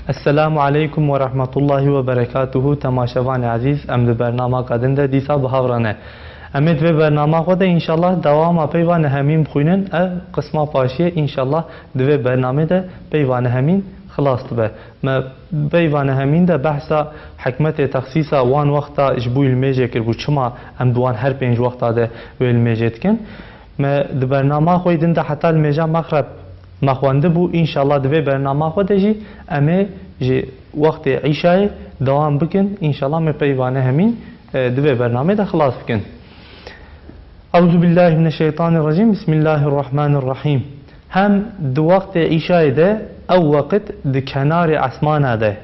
السلام عليكم ورحمة الله وبركاته. تماشاوان عزيز ام ده برنامه قدن ده دیسا بهاورانه امید و برنامه خود انشالله دوام پیوان همین بخوینن قسمه پاشیه انشالله دو برنامه ده پیوان همین خلاص به ما پیوان همین ده بحثا حکمت تخصیص وان وقتا اجبوی المیجه کربو چما ام دوان هر پنج وقتا ده و المیجه کن ما ده برنامه خود ده حتی المیجه مخرب مخوانده بو انشالله دوی برنامه خود جی امه جی وقت عشای دوام بکن انشالله می پیوانه همین دوی برنامه ده خلاص بکن. اعوذ بالله من الشیطان الرجیم. بسم الله الرحمن الرحیم. هم دو وقت عشای ده او وقت ده کنار اسمانه ده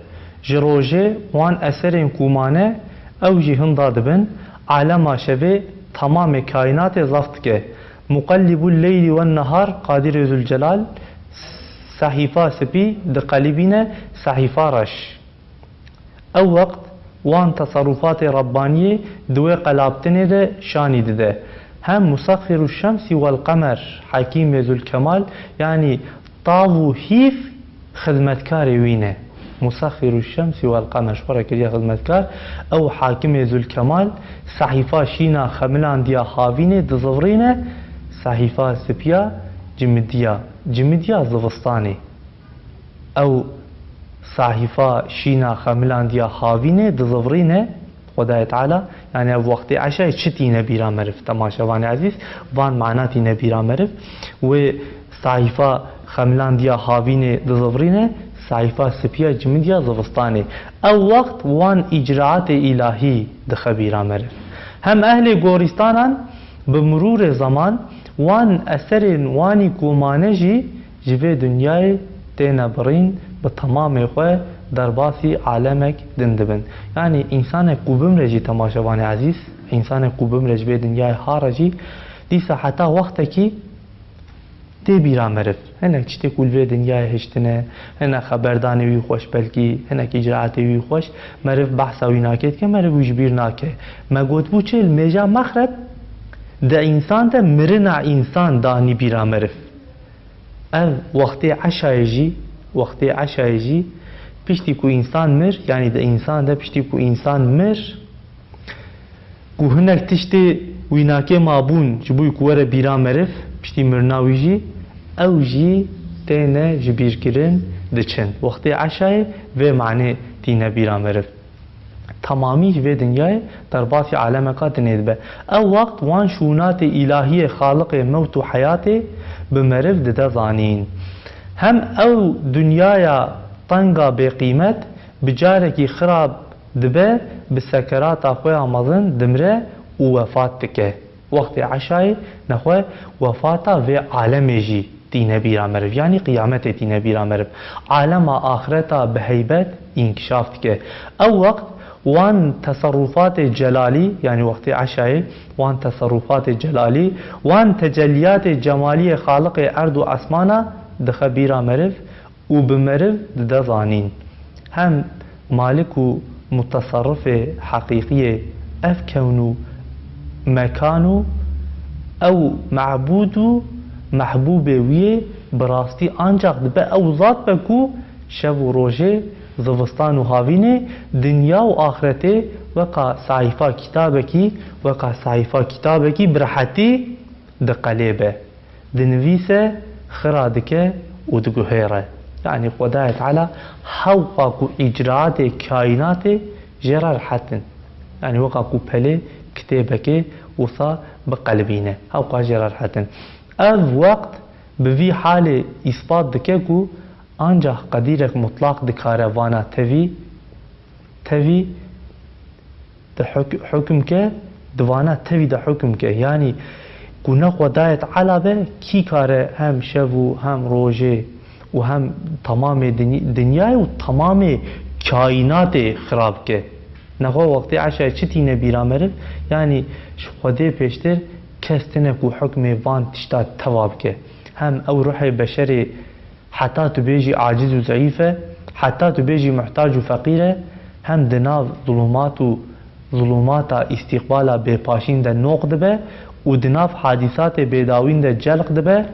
جروجه وان اثر کومانه او جی هندا دبن عالم شوه تمام کائنات زفت که مقلب اللیل والنهار قادر ذوالجلال صحیفه سپی د قلبینه صحیفه رش او وقت وان تصرفات ربانیه دوی قلابتنه ده شانی ده هم مسخر الشمس والقمر حکیم ذوالکمال یعنی طاو هیف خدمتکار وینه مسخر الشمس والقمر شورا کریه خدمتکار او حاکم ذوالکمال صحیفه شینا خملان دیا خاوینه دزورینه صحیفه سپیا جمدیا زوستانی او صحیفه شینا خملان دیا خاوینه دزورینه خدای تعالی یعنی وقت عشای چتی نبیرا مرف تماشاوان عزیز وان معناتی نبیرا مرف و صحیفه خملان دیا خاوینه دزورینه صحیفه سپیا جمدیا زوستانی او وقت وان اجراعات الهی دخبیرا مرف هم اهل گورستانان بمرور زمان وان اثر وانی کومانه جوه دنیای تینا برین به تمام خواه در باسی عالمک دندبن یعنی انسان قوبم رجی تماشاوان عزیز انسان قوبم رج به دنیای ها رجی دیسا حتی وقت کی تی بیرا مرف هنک چتی کل به دنیای هشتنه هنک خبردانی وی خوش بلکی هنک اجراعاتی وی خوش مرف بحثا وی ناکد که مرف ویش بیر ناکه مگود بو چه المیجا مخرب ده انسان ده مرنا انسان دانی بیرا مرف او وقت عشایجی پشتی کو انسان مر یعنی ده انسان ده پشتی کو انسان مر کو هنک تشتی ویناکه مابون جبوی کوره بیرا مرف پشتی مرناوی جی او جی تینه جبیر کرن ده چند وقت عشای و معنی تینه بیرا مرف تمامی و دنیای در باسی عالم کا دنید به او وقت وان شونات الهی خالق موت و حیات بمرف ده زانین هم او دنیایا طنگا به قیمت بجاره کی خراب دبه بسکرات اخوی آمازن دمره و وفات تکه وقت عشای نخوی وفاتا و عالم جی دینه بیرا مرف یعنی قیامت دینه بیرا مرف عالم آخرتا به حیبت انکشاف تکه او وقت وان تصرفات جلالی یعنی وقت عشای وان تصرفات جلالی وان تجلیات جمالی خالق ارض و اسمانا دخبیرا مرف و بمرف دزانین هم مالک و متصرف حقیقی اف کونو مکانو او معبود و محبوب وی براستی آنجاق دبه او ذات بکو شب و روژه زوستان و هاوینه دنیا و آخرته وقا صحیفه کتابکی برحتی ده قلیبه دنویسه خرادکه و دگوهیره یعنی خدای تعالی حوقا کو اجراعات کائنات جرار حتن یعنی وقا کو پله کتابکه وصا بقلبینه حوقا جرار حتن او وقت بوی حال اثبات دکه کو آنجا قدیرک مطلق دکاره وانا توی ده حکم که دوانا توی ده حکم که یعنی گونه خدایت علاوه کی کاره هم شب و هم روژه و هم تمام دنیای و تمام کائنات خراب که نخواه وقتی عشای چتی نبیرا مرف یعنی خدا پیشتر کستنه کو حکم وان تشتا تواب که هم او روح بشر حتی تو بیجی عاجز و ضعیفه حتی تو بیجی محتاج و فقیره هم دناو ظلمات استقبالا بپاشین ده نوق دبه و دناف حادثات بیداوین ده جلق دبه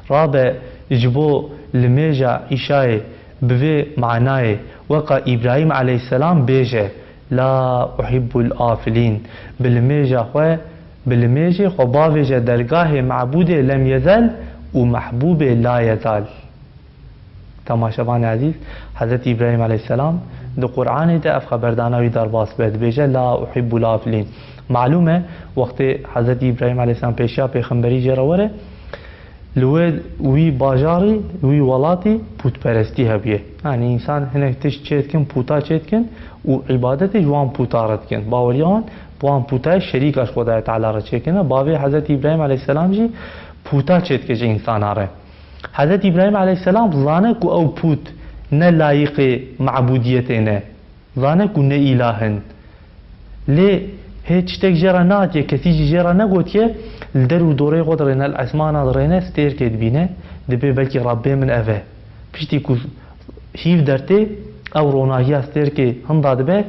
رابع جبو لمیجا ایشای بوی معنای وقا إبراهيم عليه السلام بيجه لا أحب الآفلين بالميجة خو بالميجة خو باوجه درگاه معبود لم يزل ومحبوب لا يزال. تماشاوان عزيز حضرت إبراهيم عليه السلام دو قرآن ده اف خبردانوی در باس بد بيجه لا أحب الآفلين. معلومه وقت حضرت إبراهيم عليه السلام پیشا پیغمبری جراوره لوید وی باجاری وی ولاتی پوت پرستی هبیه، یعنی انسان هنگ تش چید کن پوتا چید کن و عبادت جوان پوتا رد کن باوریان وان پوتا شریکش خدای تعالی را چید کنه. باوی حضرت ابراهیم علیه السلام جی پوتا چید که انسان آره. حضرت ابراهیم علیه السلام زانه کو او پوت نه لایق معبودیت نه، زانه کو نه الهن لی هیچ تک جرا ناتیه کسی جرا نگوتیه در و دوره خود رینه الاسمان رینه ستیر کد بینه دبی بلکی ربی من اوه پشتی کو هیف درته او روناهی استیر که هم داده به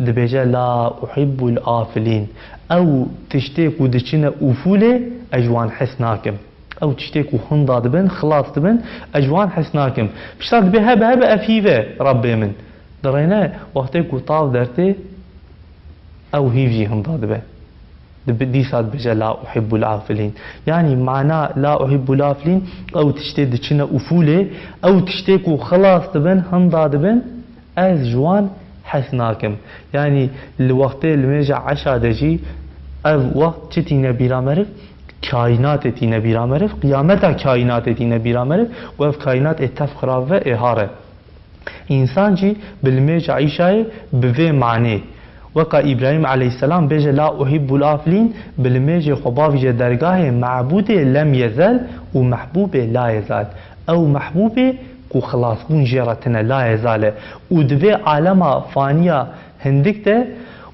دبیجه لا احب الافلین او تشتی کو دچینه افوله اجوان حس ناکم او تشتی کو هم داده بن خلاص دبن اجوان حس ناکم پشتا دبی هبه افیوه ربی من درینه وقتی کو طاو درته او هيفجي هم ضاد به دي صاد بجا لا احب العافلين، يعني معناه لا احب العافلين او تشتي دچنا افوله او تشتيكو خلاص تبن هم ضاد بن از جوان حسناكم، يعني الوقت اللي ميجا عشا دجي او وقت چتي نبيرا مرف كائنات تي نبيرا مرف قيامتا كائنات تي نبيرا مرف وف كائنات اتفخرا و اهاره انسان جي بالميجا عيشاي بوي معنى وقا إبراهيم عليه السلام بيجي لا أحب الآفلين بالميجي خبافي درگاه معبود لم يزل ومحبوب لا يزال أو محبوب كو خلاص بون جيرتنا لا يزال ودوي عالم فانية هندكته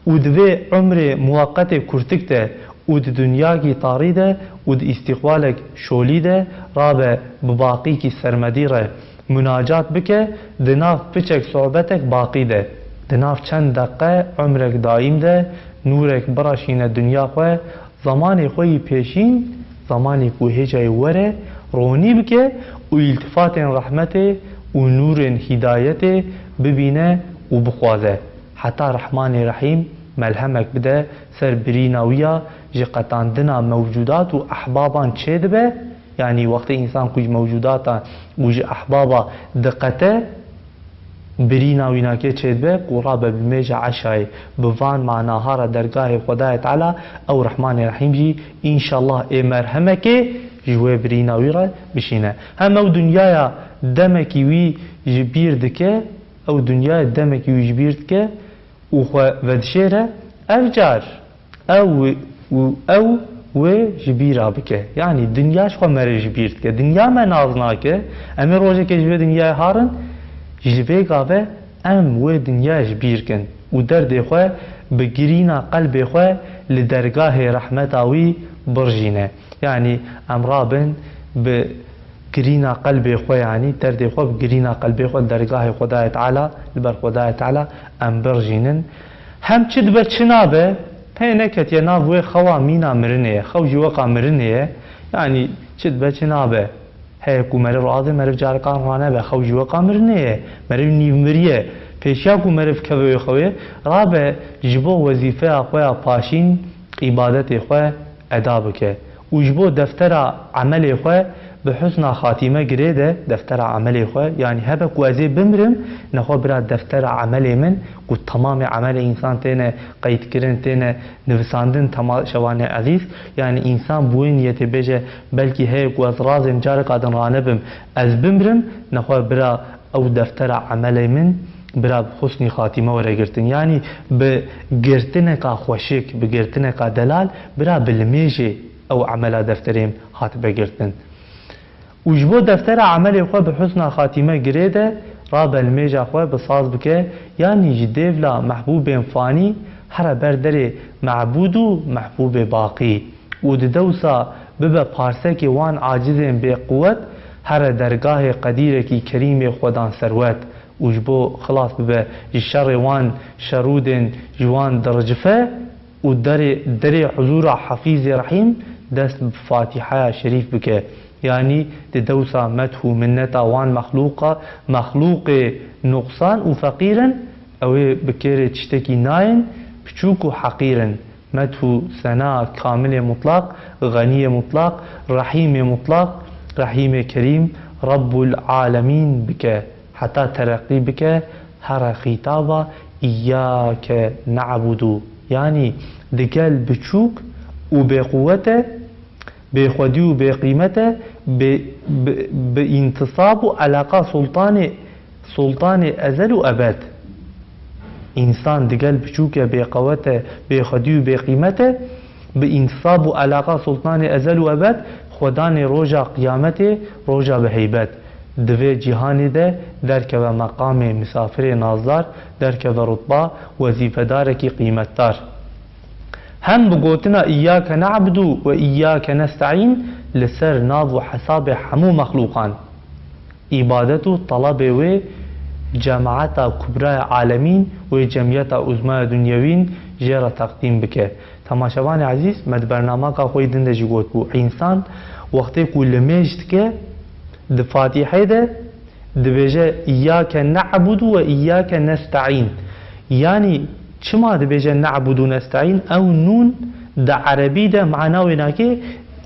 ودوي عمر موقت كرتكته ود دنيا کی طاريده ود استقبالك شوليده رابع بباقي کی سرمديره مناجات بك دناف بچك صحبتك باقي ده دناف چند دقیقه عمرك دائم ده نورك براشين الدنيا خواه زماني خوي پیشين زماني كو هجاي وره روني بك و التفات رحمته و نور هدايته ببينه و بخوازه حتى رحمن رحيم ملهمك بده سر بريناوية جي قطاندنا موجودات و احبابان چه دبه يعني وقت انسان كوج موجوداتا و جي احبابا دقته بريناوينا كي چه دبه قرابة بميجا عشاي بفان معناها را درگاه خدای تعالى او رحمن رحيم جي ان شاء الله اي مرهمك جوه بريناوي را بشينه هم او دنيا دمكي وي جبير دكه او دنيا دمكي وي جبير دكه و ودشيره افجار او و جبيرا بك يعني دنياش خو مر جبير دكه دنيا ما نازناكه امي روجه كه جوه دنيا هارن جبه قاوه ام و دنیا جبیر کن و درد خواه بگرینا قلب خواه لدرگاه رحمت آوی برجینه يعني ام رابن بگرینا قلب خواه يعني درد خواه بگرینا قلب خواه درگاه خدای تعالی لبر خدای تعالی ام برجینن هم چد بر چنابه هنه کت یا ناوی خوا مینا مرنه خو جوقا مرنه يعني چد بر چنابه هيك ومرف راضي مرف جاركان وانا بخو جوا قامرنيه مرف نيمريه پیشاکو مرف کوي خوي رابع جبو وظيفه خويا پاشين عبادت خويا ادا بك وجبو دفتر عمل خويا بحسن خاتمه گريده دفتر عمل خويا يعني هبه كوازي بمرم نخو برا دفتر عمل من و تمام عمل انسان تنه قيد كرن تنه نفساندن تمام شوانه عزيز يعني انسان بوين يتبجه بلكي هيك واز رازم جارك ادن رانبم از بمرم نخو برا او دفتر عمل من برا حسن خاتمه ورگرتن يعني بگرتنه کا خوشک بگرتنه کا دلال برا بالميجي او عمل دفتریم هات بگرتن وجبو دفتر عمل خو بحسن خاتمه گريده راب الميجا خو بصاز بك يعني جديف لا محبوب فاني هر بردر معبود و محبوب باقي ودوسا ببا پارسك وان عاجزين بقوت هر درگاه قدير کی کریم خدان ثروت وجبو خلاص ببا الشر وان شرود جوان درجفه ودري حضور حفيظ رحيم دست بفاتحه شريف بك يعني تدوسا مدح منتا وان مخلوق نقصان وفقيرا او بكير تشتكي ناين بچوك حقيرا مدح ثناء كامل مطلق غني مطلق رحيم مطلق رحيم كريم رب العالمين بك حتى ترقي بك هر خطابا إياك نعبد يعني دقال بچوك وبقوته بخودي وبقيمته بانتصاب علاقة سلطان أزل وأبد إنسان دقال بچوك بقوته بخودي وبقيمته بانتصاب علاقة سلطان أزل وأبد خدان روجا قيامته روجا بهيبت دوی جهانی ده درک و مقام مسافر نازدار درک و رتبه وظیفه دار کی قیمت دار هم بگوتنا ایاک نعبد و ایاک نستعین لسر ناو و حساب همو مخلوقان عبادت و طلب و جماعت کبرای عالمین و جمعیت عظمای دنیوین جرا تقدیم بکه تماشاوان عزیز مد برنامه کا خوی دنده جی گوت بو انسان وقتی کل میشت که د فاتحه ده دبیجه ایاک نعبد و ایاک نستعین يعني چما دبیجه نعبد و نستعین او نون د عربی ده معناوی ناکه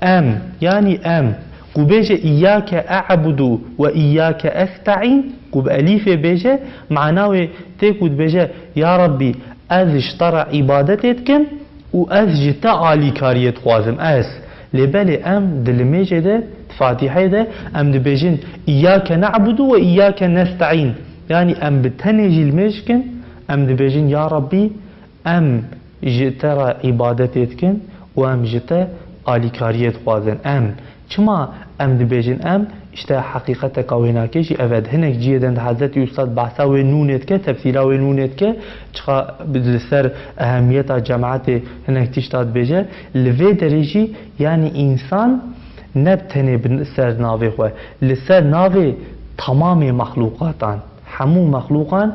ام يعني ام قو بيجه إياك أعبد وإياك أستعين قو بأليف بيجه معناوي تيكود بيجه يا ربي أز اشترى عبادتكم وأز جتا عالي كاريت خوازم أز لبالي أم دلميجه ده فاتحه ده أم دبيجين إياك نعبد وإياك نستعين يعني أم بتنجي المشكن أم دبيجين يا ربي أم جتا عبادتكم وأم جتا عالي كاريت خوازم أم چما ام دبیجن ام اشته حقیقت کاوینا که جی اود هنک جیدند حضرت استاد بحثا و نونت که تفسیرا و نونت که چخا لسر اهمیت جماعت هنک تشتاد بیجه لوی درجی یعنی انسان نبتنه سر ناوی خواه لسر ناوی تمام مخلوقاتان همو مخلوقان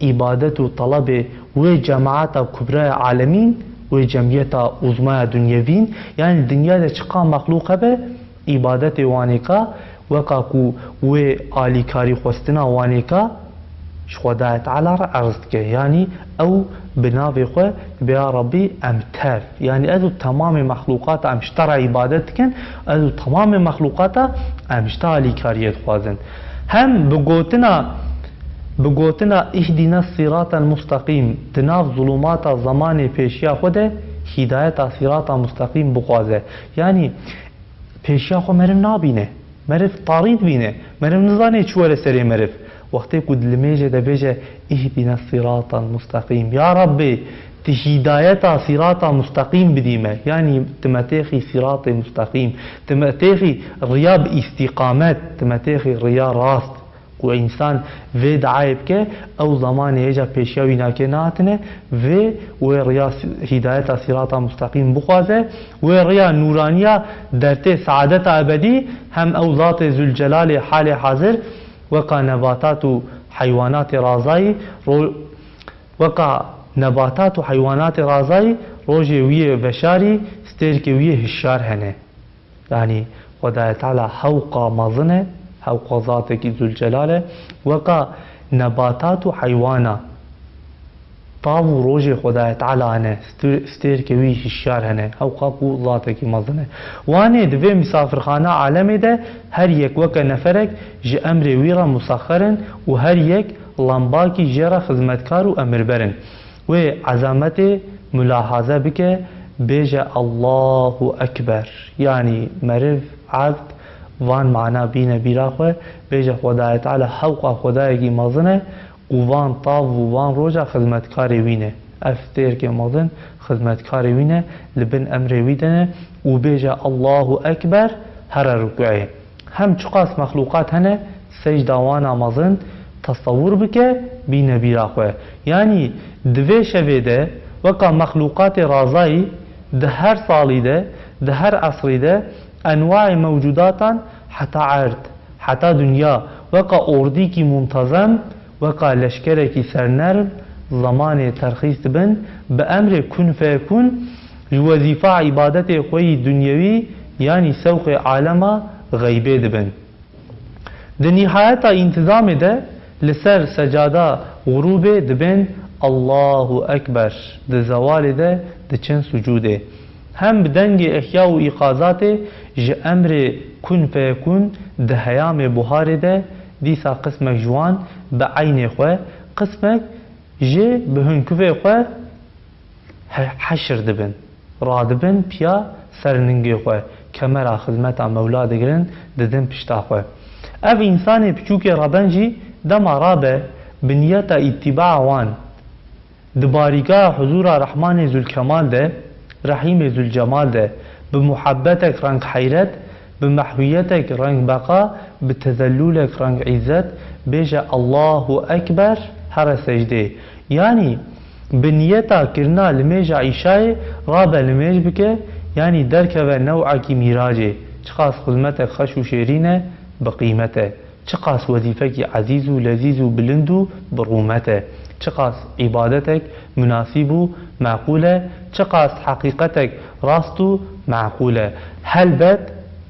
عبادت و طلب و جماعت کبرای عالمین و جمعیت عظمای دنیوین یعنی دنیا ده چقا مخلوقه به عبادت وانیکا وکا کو و آلی کاری خوستنا وانیکا خدا تعالی را عرض که یعنی او بناوی خو بیا ربی امتر یعنی ازو تمام مخلوقات امشتر عبادت کن ازو تمام مخلوقات امشتر آلی کاریت خوازن هم بگوتنا اهدنا الصراط المستقیم تناف ظلمات زمان پیشیا خوده هدایت صراط مستقیم بخوازه یعنی پیشیا خو مرف نابینه مرف طارید بینه مرف نزانه چوال سری مرف وقتی کد لمیجه ده بیجه اهدنا الصراط المستقیم یا ربی تی هدایت صراط مستقیم بدیمه یعنی تمتیخی صراط مستقیم تمتیخی ریا باستقامت تمتیخی ریا راست و انسان وی دعایب که او زمان ایجا پیشیاوی ناکه ناتنه و ریا هدایت صراط مستقیم بخوازه و ریا نورانیا درته سعادت ابدی هم او ذات ذوالجلال حال حاضر وقا نباتات و حیوانات رازایی روژ وی وشاری ستیر که وی هشار هنه یعنی خدا تعالی حوقا مظنه حوقا ذاتك ذو الجلال وقا نباتات و حيوانا طاو روج خدا تعالى هنه ستير كوي هشار هنه حوقا بو ذاتك مظنه وانه دوه مسافرخانه عالمه ده هر يك وكا نفرك جي امر ويرا مسخرن و هر يك لنباكي جيرا خدمتكار و امر برن و عظمت ملاحظه بك بيجا الله اكبر يعني مرف عبد وان معنا بینه بیرا خواه بیجه خدای تعالی حوقا خدای کی مازنه و وان طاو و وان روژا خدمتکاری وینه افتیر که مازن خدمتکاری وینه لبن امر ویدنه و بیجه الله اکبر هر رکوعه هم چقاس مخلوقات هنه سجده وانا مازن تصور بکه بینه بیرا خواه یعنی دوی شوه ده وکا مخلوقات رازایی ده هر سالی ده هر عصری ده انواع موجوداتان حتى عرض حتى دنیا وقا اوردی کی منتظم وقا لشکره کی سرنرم زمان ترخیص بن به امر کن فیکون وظیفه عبادت خوی دنیوی یعنی سوق عالمه غیبه دبن. د نهایت انتظام ده لسر سجاده غروب دبن الله اکبر. د زوال ده د چند سجوده هم بدنگ احیا و ایقازات ج امر کن فیکون ده هیام بحار ده دیسا قسمک جوان به عین خواه قسمک جه به هنکوه خواه حشر دبن را دبن پیا سرننگی خواه کمرا خدمتا مولا دگرن ددن پشتا خواه. اف انسان پچوک ربنجی دما رابه بنیتا اتباع وان دباریگاه حضور رحمان ذوالکمال ده رحیم ذوالجمال ده بمحبتك رنگ حیرت بمحویتك رنگ بقا بتذلولك رنگ عزت بیجا الله اکبر هر سجده. یعنی بنیتا کرنا لمیجا عیشای رابه لمیج بکه یعنی درکه و نوعا کی میراجه چقاس خدمتك خش و شیرینه بقیمته چقاس وظیفه کی عزیز و لذیذ و بلند و برومته چقاس عبادتك مناسب و معقوله چقاس حقیقتك راست و معقوله. هل بد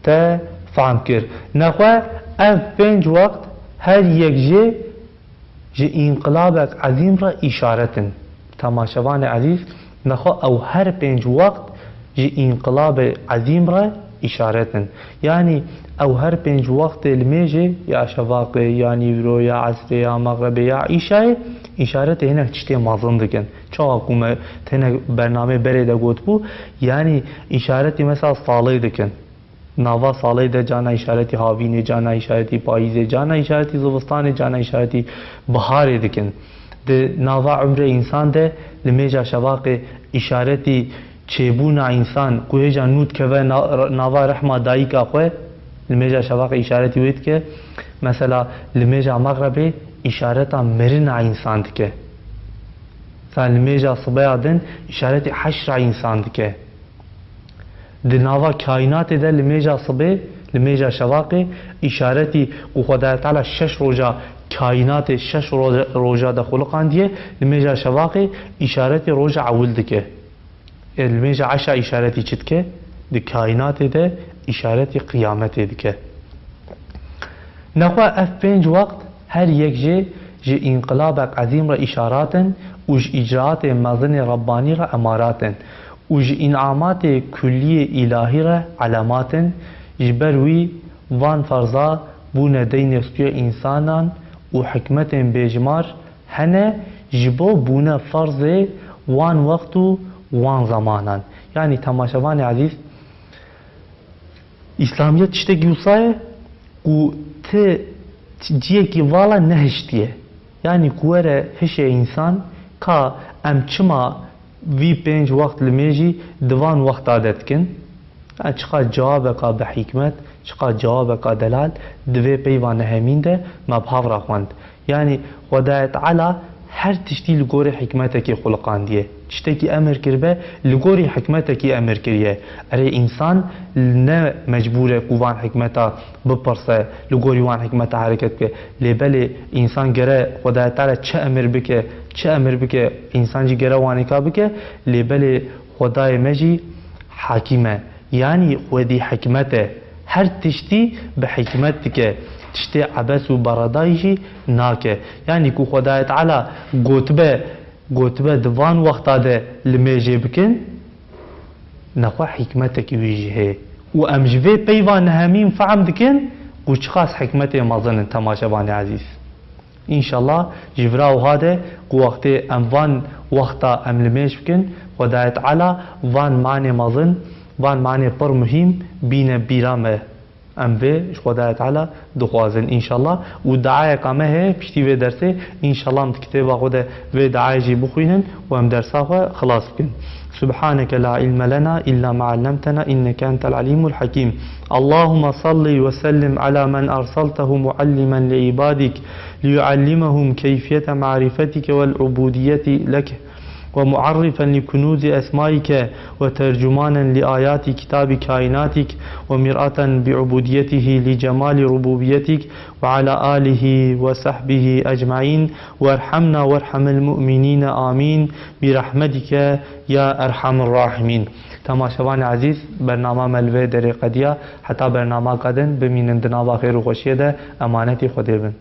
تا فهم کر نخواه اف 5 وقت هر یک جه انقلابك عظیم را اشارتن. تماشاوان عزیز نخواه او هر 5 وقت جه انقلاب عظیم را اشارتن. یعنی او هر 5 وقت الميجي يا شفاق يا نيرو يا عصر يا مغرب يا عشاء اشارت هناك تشتي مازن دكن چا حكومه هناك برنامه بريده گوت بو يعني اشارتي مثلا صالي دكن ناوا صالي ده جانا اشارتي هاوين جانا اشارتي پاییز جانا اشارتي زوستان جانا اشارتي بهار دكن ده ناوا عمر انسان ده لميجا شفاق اشارتي چبونا انسان کوه جانوت که ناوا رحمه دایی کا خواه لمیجا شفاق اشارتی وید که مثلا لمیجا مغربی اشارتا مرن انسان دکه مثلا لمیجا صبح دن اشارتی حشر انسان دکه دی ناوا کائنات ده لمیجا صبح لمیجا شفاق اشارتی و خدا تعالی 6 روزا کائنات 6 روزا ده خلقان دیه لمیجا شفاق اشارتی روزا اول دکه لمیجا 10 اشارتی چید که دی کائنات ده اشارت قیامت دیگه. نخواه اف 5 وقت هر یک جه انقلابک عظیم را اشاراتن و جه اجراعات مزن ربانی را اماراتن و جه انعامات کلی الهی را علاماتن جه بروی وان فرضا بونه دین سوی انسانان و حکمت بجمار هنه جبو بونه فرض وان وقت و وان زمانان. یعنی تماشاوان عزیز İslamiyet işte gülsaya ku te ciye ki vala nehiştiye yani kuere heşe insan ka em çima vi 5 vakt limeji divan vakt adetkin yani çıka cevabı ka be hikmet çıka cevabı ka delal dve peyvan hemin de mabhav rakhwand yani Xwedayê Teala her tiştî li gorî hikmetekî xulqandiye tiştekî emir kiribe li gorî hikmetekî emir kiriye erê însan ne mecbûr e ku van hikmeta bipirse li gorî wan hikmeta hereket bike lêbelê însan gere Xwedayê Teala çi emir bike însan jî gere wanêka bike lêbelê Xwedayê me jî hakîm e yani Xwedî hikmet e her tiştî bi hikmet dike tiştê ebes û beredayî jî nake yani ku Xwedayê Teala gotibe di van wexta de li mêjê bikin nexwe hikmetekî wî jî heye û em ji vê peyva nehemîn fehm dikin ku çiqas hikmetê mezin in temaşevanê ezîz. İnşallah ji vira wiha de ku wextê em van wexta em li mêj bikin Xwedayê Teala van manê mezin van manê pir muhîm bîne bîra me ام به خدای تعالی دخوازن انشالله و دعای قامه هي پشتی و درسه انشالله ام کتاب خود و دعای جی بخوینن و ام درسه خلاص کن. سبحانك لا علم لنا الا ما علمتنا انك انت العليم الحكيم. اللهم صل وسلم على من ارسلته معلما لعبادك ليعلمهم كيفية معرفتك والعبودية لك ومعرفا لكنوز أسمائك وترجمانا لآيات كتاب كائناتك ومرآة بعبوديته لجمال ربوبيتك وعلى آله وصحبه أجمعين وارحمنا وارحم المؤمنين آمين برحمتك يا أرحم الراحمين. تماشاوان عزیز برنامه ملوه در قدیا حتی برنامه قدن بمینند نابا خیر و خوشیده امانتی خود بن.